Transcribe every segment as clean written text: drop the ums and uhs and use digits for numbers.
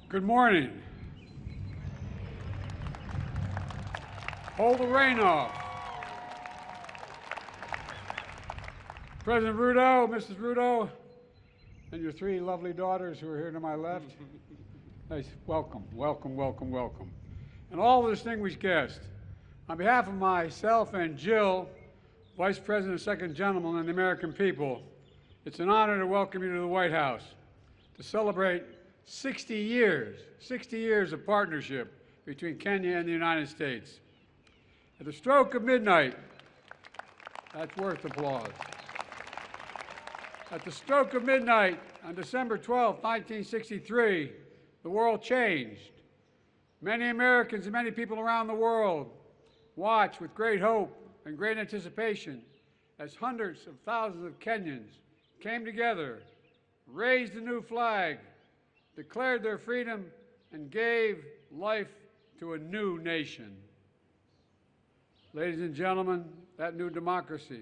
Good morning. Hold the rain off. President Ruto, Mrs. Ruto, and your three lovely daughters who are here to my left. Nice. Welcome, welcome, welcome, welcome. And all the distinguished guests, on behalf of myself and Jill, Vice President and Second Gentleman, and the American people, it's an honor to welcome you to the White House to celebrate 60 years of partnership between Kenya and the United States. At the stroke of midnight, that's worth applause. At the stroke of midnight on December 12, 1963, the world changed. Many Americans and many people around the world watched with great hope and great anticipation as hundreds of thousands of Kenyans came together, raised a new flag, declared their freedom, and gave life to a new nation. Ladies and gentlemen, that new democracy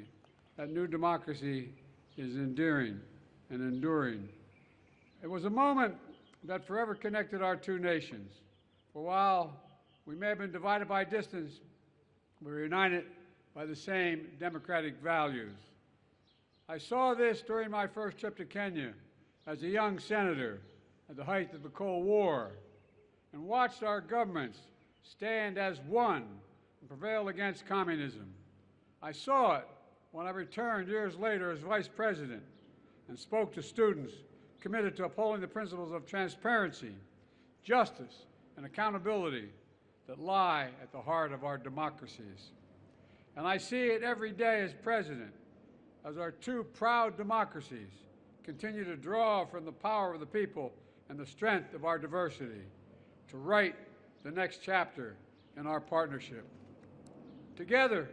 is endearing and enduring. It was a moment that forever connected our two nations. For while we may have been divided by distance, we were united by the same democratic values. I saw this during my first trip to Kenya as a young senator at the height of the Cold War, and watched our governments stand as one and prevail against communism. I saw it when I returned years later as Vice President and spoke to students committed to upholding the principles of transparency, justice, and accountability that lie at the heart of our democracies. And I see it every day as President, as our two proud democracies continue to draw from the power of the people and the strength of our diversity to write the next chapter in our partnership. Together,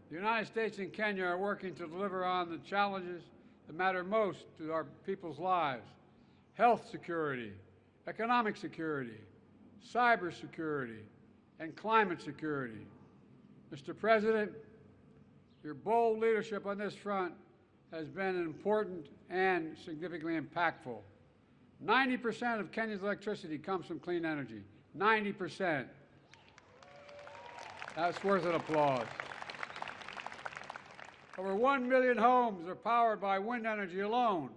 the United States and Kenya are working to deliver on the challenges that matter most to our people's lives: health security, economic security, cyber security, and climate security. Mr. President, your bold leadership on this front has been important and significantly impactful. 90% of Kenya's electricity comes from clean energy. 90%. That's worth an applause. Over 1 million homes are powered by wind energy alone.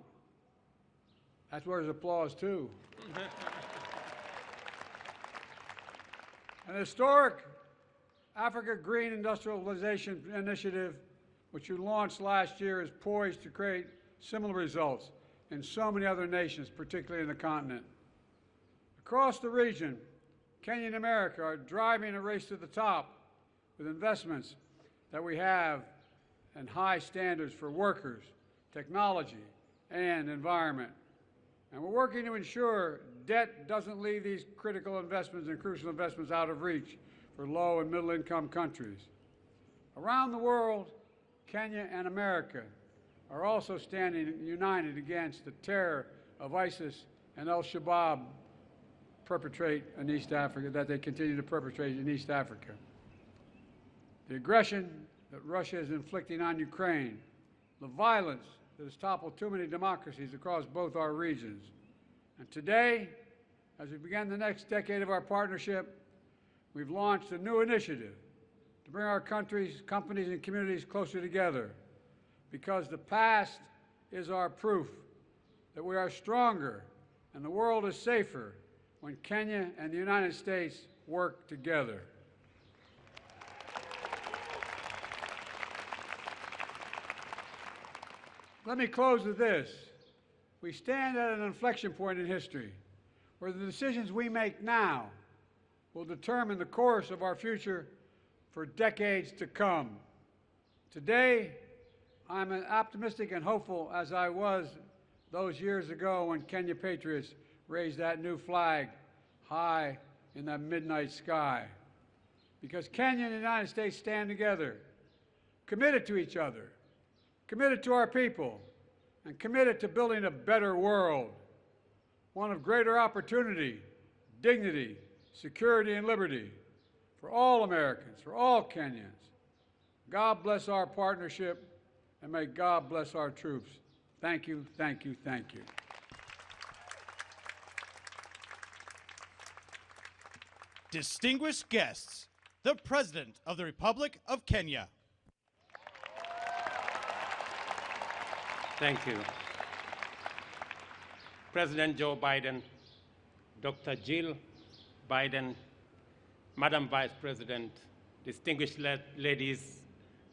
That's worth applause, too. An historic Africa Green Industrialization Initiative, which you launched last year, is poised to create similar results in so many other nations, particularly in the continent. Across the region, Kenya and America are driving a race to the top with investments that we have and high standards for workers, technology, and environment. And we're working to ensure debt doesn't leave these critical investments and crucial investments out of reach for low and middle income countries. Around the world, Kenya and America are also standing united against the terror of ISIS and al-Shabaab that they continue to perpetrate in East Africa. The aggression that Russia is inflicting on Ukraine, the violence that has toppled too many democracies across both our regions. And today, as we begin the next decade of our partnership, we've launched a new initiative to bring our countries, companies, and communities closer together, because the past is our proof that we are stronger and the world is safer when Kenya and the United States work together. Let me close with this. We stand at an inflection point in history where the decisions we make now will determine the course of our future for decades to come. Today, I'm as optimistic and hopeful as I was those years ago when Kenya patriots raised that new flag high in that midnight sky. Because Kenya and the United States stand together, committed to each other, committed to our people, and committed to building a better world, one of greater opportunity, dignity, security, and liberty for all Americans, for all Kenyans. God bless our partnership, and may God bless our troops. Thank you, thank you, thank you. Distinguished guests, the President of the Republic of Kenya. Thank you. President Joe Biden, Dr. Jill Biden, Madam Vice President, distinguished ladies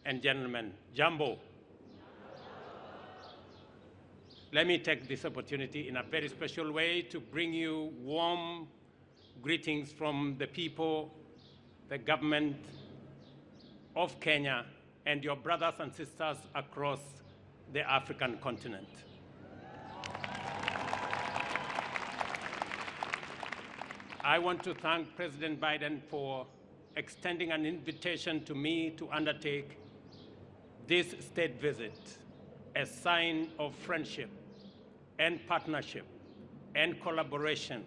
and gentlemen, Jambo. Let me take this opportunity in a very special way to bring you warm greetings from the people, the government of Kenya, and your brothers and sisters across the African continent. I want to thank President Biden for extending an invitation to me to undertake this state visit, a sign of friendship and partnership and collaboration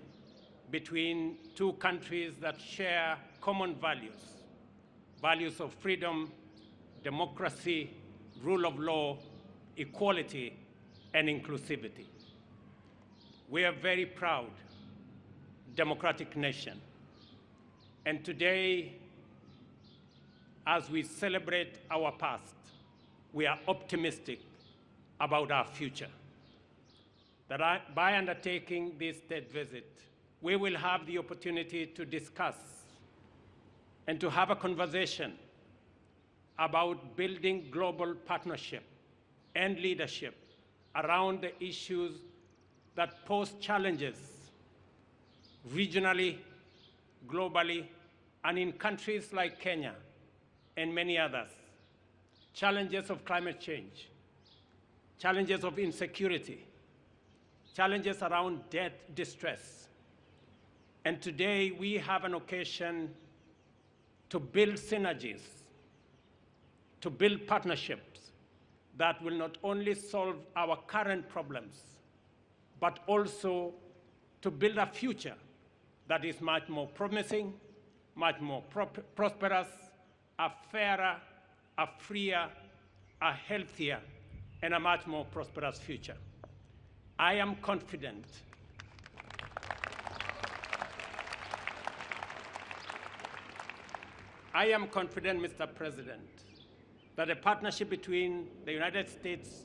between two countries that share common values, values of freedom, democracy, rule of law, equality, and inclusivity. We are a very proud democratic nation. And today, as we celebrate our past, we are optimistic about our future. That by undertaking this state visit, we will have the opportunity to discuss and to have a conversation about building global partnership and leadership around the issues that pose challenges regionally, globally, and in countries like Kenya and many others. Challenges of climate change, challenges of insecurity, challenges around debt distress. And today we have an occasion to build synergies, to build partnerships that will not only solve our current problems, but also to build a future that is much more promising, much more prosperous, a fairer, a freer, a healthier, and a much more prosperous future. I am confident Mr. President, that a partnership between the United States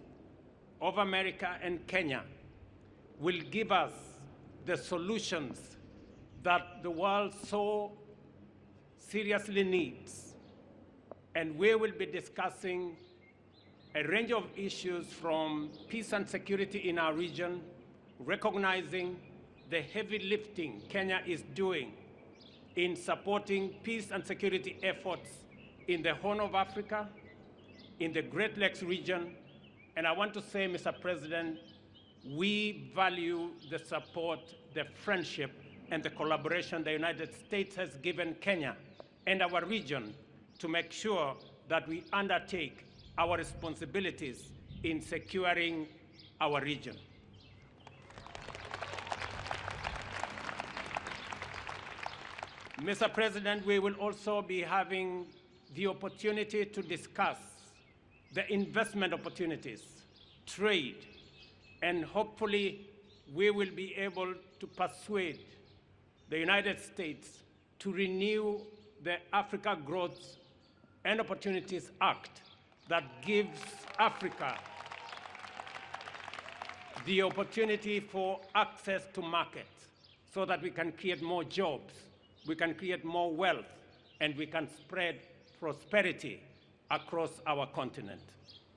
of America and Kenya will give us the solutions that the world so seriously needs. And we will be discussing a range of issues from peace and security in our region, recognizing the heavy lifting Kenya is doing in supporting peace and security efforts in the Horn of Africa, in the Great Lakes region. And I want to say, Mr. President, we value the support, the friendship, and the collaboration the United States has given Kenya and our region to make sure that we undertake our responsibilities in securing our region. Mr. President, we will also be having the opportunity to discuss the investment opportunities, trade, and hopefully we will be able to persuade the United States to renew the Africa Growth and Opportunities Act that gives Africa the opportunity for access to markets so that we can create more jobs, we can create more wealth, and we can spread prosperity across our continent.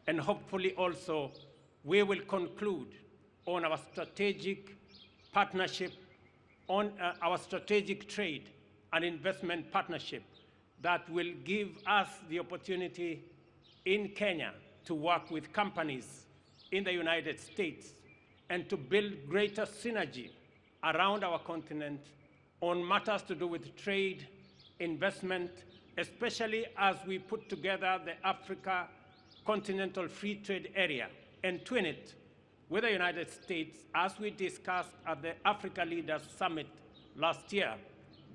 And hopefully also we will conclude on our strategic partnership, on our strategic trade and investment partnership that will give us the opportunity in Kenya to work with companies in the United States and to build greater synergy around our continent on matters to do with trade, investment, especially as we put together the Africa Continental Free Trade Area and twin it with the United States, as we discussed at the Africa Leaders Summit last year,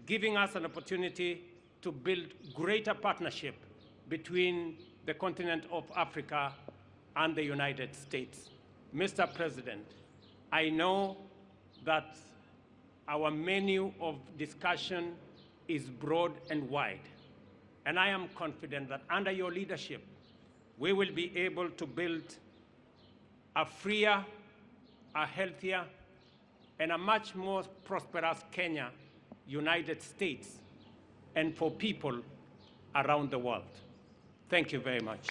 giving us an opportunity to build greater partnership between the continent of Africa and the United States. Mr. President, I know that our menu of discussion is broad and wide. And I am confident that under your leadership, we will be able to build a freer, a healthier, and a much more prosperous Kenya, United States, and for people around the world. Thank you very much.